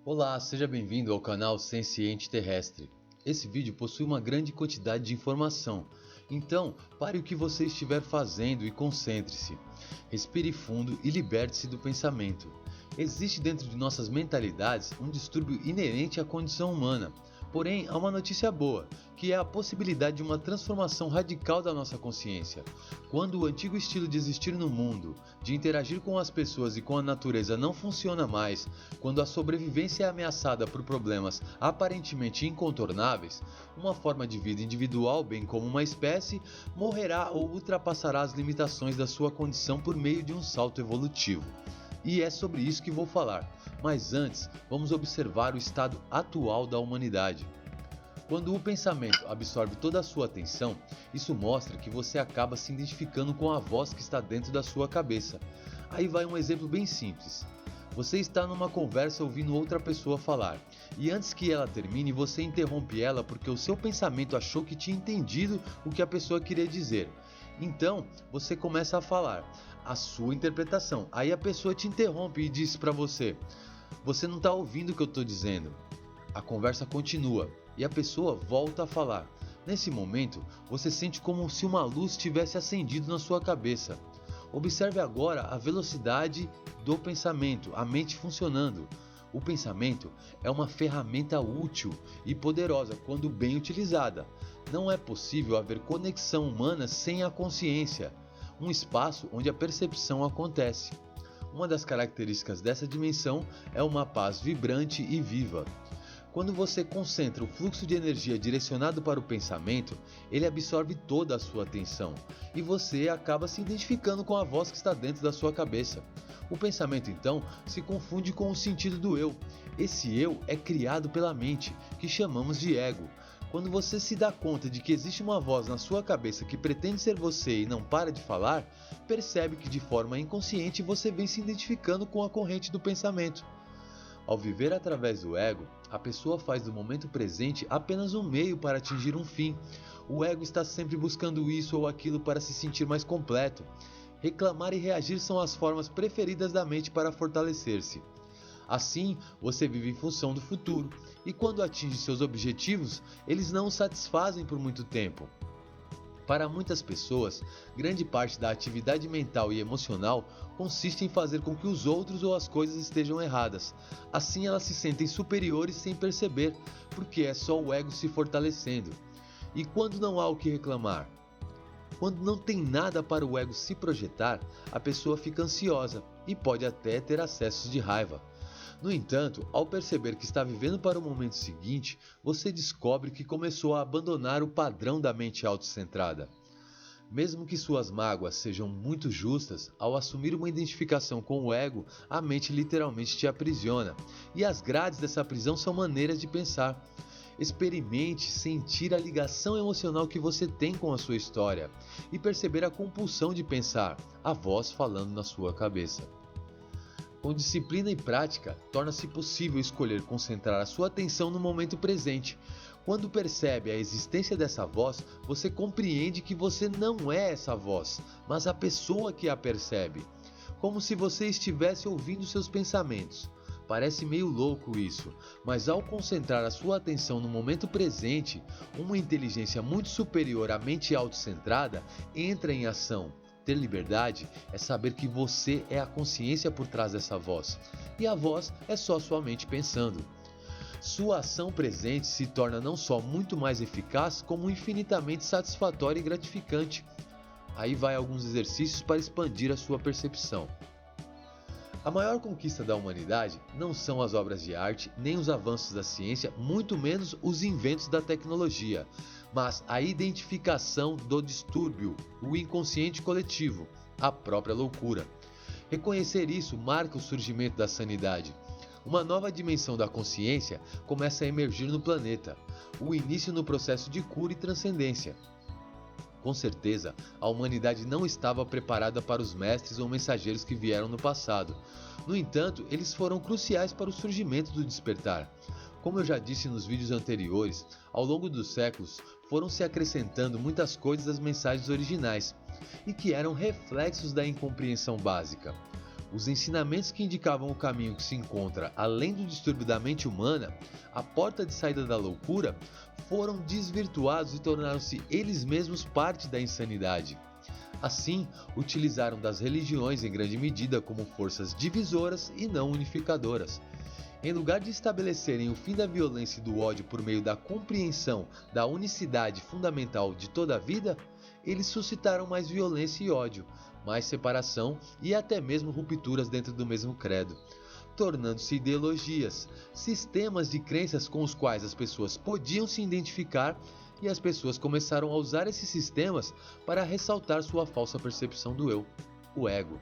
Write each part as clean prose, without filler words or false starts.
Olá, seja bem-vindo ao canal Senciente Terrestre. Esse vídeo possui uma grande quantidade de informação, então pare o que você estiver fazendo e concentre-se. Respire fundo e liberte-se do pensamento. Existe dentro de nossas mentalidades um distúrbio inerente à condição humana. Porém, há uma notícia boa, que é a possibilidade de uma transformação radical da nossa consciência. Quando o antigo estilo de existir no mundo, de interagir com as pessoas e com a natureza não funciona mais, quando a sobrevivência é ameaçada por problemas aparentemente incontornáveis, uma forma de vida individual, bem como uma espécie, morrerá ou ultrapassará as limitações da sua condição por meio de um salto evolutivo. E é sobre isso que vou falar, mas antes vamos observar o estado atual da humanidade. Quando o pensamento absorve toda a sua atenção, isso mostra que você acaba se identificando com a voz que está dentro da sua cabeça. Aí vai um exemplo bem simples. Você está numa conversa ouvindo outra pessoa falar, e antes que ela termine, você interrompe ela porque o seu pensamento achou que tinha entendido o que a pessoa queria dizer. Então, você começa a falar a sua interpretação. Aí a pessoa te interrompe e diz para você: "Você não está ouvindo o que eu estou dizendo." A conversa continua e a pessoa volta a falar. Nesse momento, você sente como se uma luz tivesse acendido na sua cabeça. Observe agora a velocidade do pensamento, a mente funcionando. O pensamento é uma ferramenta útil e poderosa quando bem utilizada. Não é possível haver conexão humana sem a consciência, um espaço onde a percepção acontece. Uma das características dessa dimensão é uma paz vibrante e viva. Quando você concentra o fluxo de energia direcionado para o pensamento, ele absorve toda a sua atenção e você acaba se identificando com a voz que está dentro da sua cabeça. O pensamento então se confunde com o sentido do eu. Esse eu é criado pela mente, que chamamos de ego. Quando você se dá conta de que existe uma voz na sua cabeça que pretende ser você e não para de falar, percebe que de forma inconsciente você vem se identificando com a corrente do pensamento. Ao viver através do ego, a pessoa faz do momento presente apenas um meio para atingir um fim. O ego está sempre buscando isso ou aquilo para se sentir mais completo. Reclamar e reagir são as formas preferidas da mente para fortalecer-se. Assim, você vive em função do futuro, e quando atinge seus objetivos, eles não o satisfazem por muito tempo. Para muitas pessoas, grande parte da atividade mental e emocional consiste em fazer com que os outros ou as coisas estejam erradas. Assim elas se sentem superiores sem perceber, porque é só o ego se fortalecendo. E quando não há o que reclamar? Quando não tem nada para o ego se projetar, a pessoa fica ansiosa e pode até ter acessos de raiva. No entanto, ao perceber que está vivendo para o momento seguinte, você descobre que começou a abandonar o padrão da mente autocentrada. Mesmo que suas mágoas sejam muito justas, ao assumir uma identificação com o ego, a mente literalmente te aprisiona, e as grades dessa prisão são maneiras de pensar. Experimente sentir a ligação emocional que você tem com a sua história e perceber a compulsão de pensar, a voz falando na sua cabeça. Com disciplina e prática, torna-se possível escolher concentrar a sua atenção no momento presente. Quando percebe a existência dessa voz, você compreende que você não é essa voz, mas a pessoa que a percebe. Como se você estivesse ouvindo seus pensamentos. Parece meio louco isso, mas ao concentrar a sua atenção no momento presente, uma inteligência muito superior à mente autocentrada entra em ação. Ter liberdade é saber que você é a consciência por trás dessa voz, e a voz é só sua mente pensando. Sua ação presente se torna não só muito mais eficaz, como infinitamente satisfatória e gratificante. Aí vai alguns exercícios para expandir a sua percepção. A maior conquista da humanidade não são as obras de arte, nem os avanços da ciência, muito menos os inventos da tecnologia, mas a identificação do distúrbio, o inconsciente coletivo, a própria loucura. Reconhecer isso marca o surgimento da sanidade. Uma nova dimensão da consciência começa a emergir no planeta, o início no processo de cura e transcendência. Com certeza, a humanidade não estava preparada para os mestres ou mensageiros que vieram no passado. No entanto, eles foram cruciais para o surgimento do despertar. Como eu já disse nos vídeos anteriores, ao longo dos séculos foram se acrescentando muitas coisas às mensagens originais, e que eram reflexos da incompreensão básica. os ensinamentos que indicavam o caminho que se encontra além do distúrbio da mente humana, a porta de saída da loucura, foram desvirtuados e tornaram-se eles mesmos parte da insanidade. Assim, utilizaram das religiões em grande medida como forças divisoras e não unificadoras. Em lugar de estabelecerem o fim da violência e do ódio por meio da compreensão da unicidade fundamental de toda a vida, eles suscitaram mais violência e ódio, mais separação e até mesmo rupturas dentro do mesmo credo, tornando-se ideologias, sistemas de crenças com os quais as pessoas podiam se identificar, e as pessoas começaram a usar esses sistemas para ressaltar sua falsa percepção do eu, o ego.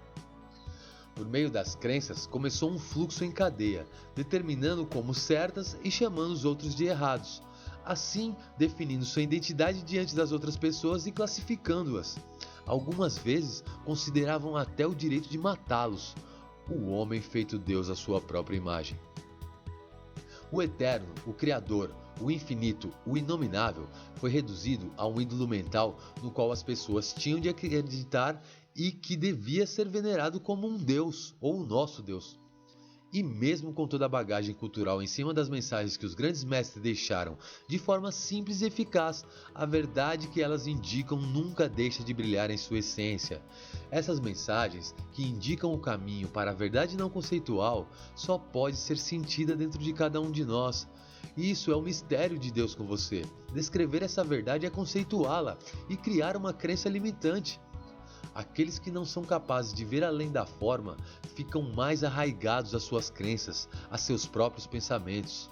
Por meio das crenças, começou um fluxo em cadeia, determinando como certas e chamando os outros de errados, assim definindo sua identidade diante das outras pessoas e classificando-as. Algumas vezes consideravam até o direito de matá-los, o homem feito Deus à sua própria imagem. O eterno, o criador, o infinito, o inominável, foi reduzido a um ídolo mental no qual as pessoas tinham de acreditar e que devia ser venerado como um Deus ou o nosso Deus. E mesmo com toda a bagagem cultural em cima das mensagens que os grandes mestres deixaram de forma simples e eficaz, a verdade que elas indicam nunca deixa de brilhar em sua essência. Essas mensagens, que indicam o caminho para a verdade não conceitual, só pode ser sentida dentro de cada um de nós. Isso é o mistério de Deus com você. Descrever essa verdade é conceituá-la e criar uma crença limitante. Aqueles que não são capazes de ver além da forma ficam mais arraigados às suas crenças, a seus próprios pensamentos.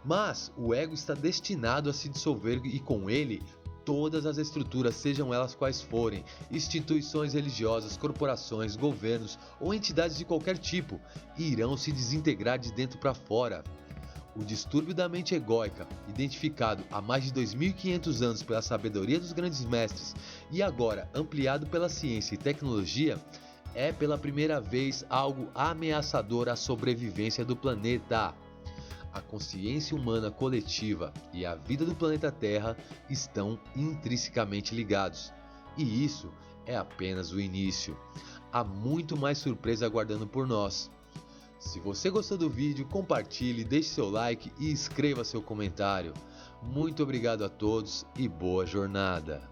Mas o ego está destinado a se dissolver e com ele todas as estruturas, sejam elas quais forem, instituições religiosas, corporações, governos ou entidades de qualquer tipo, irão se desintegrar de dentro para fora. O distúrbio da mente egóica, identificado há mais de 2500 anos pela sabedoria dos grandes mestres e agora ampliado pela ciência e tecnologia, é pela primeira vez algo ameaçador à sobrevivência do planeta. A consciência humana coletiva e a vida do planeta Terra estão intrinsecamente ligados, e isso é apenas o início. Há muito mais surpresa aguardando por nós. Se você gostou do vídeo, compartilhe, deixe seu like e escreva seu comentário. Muito obrigado a todos e boa jornada!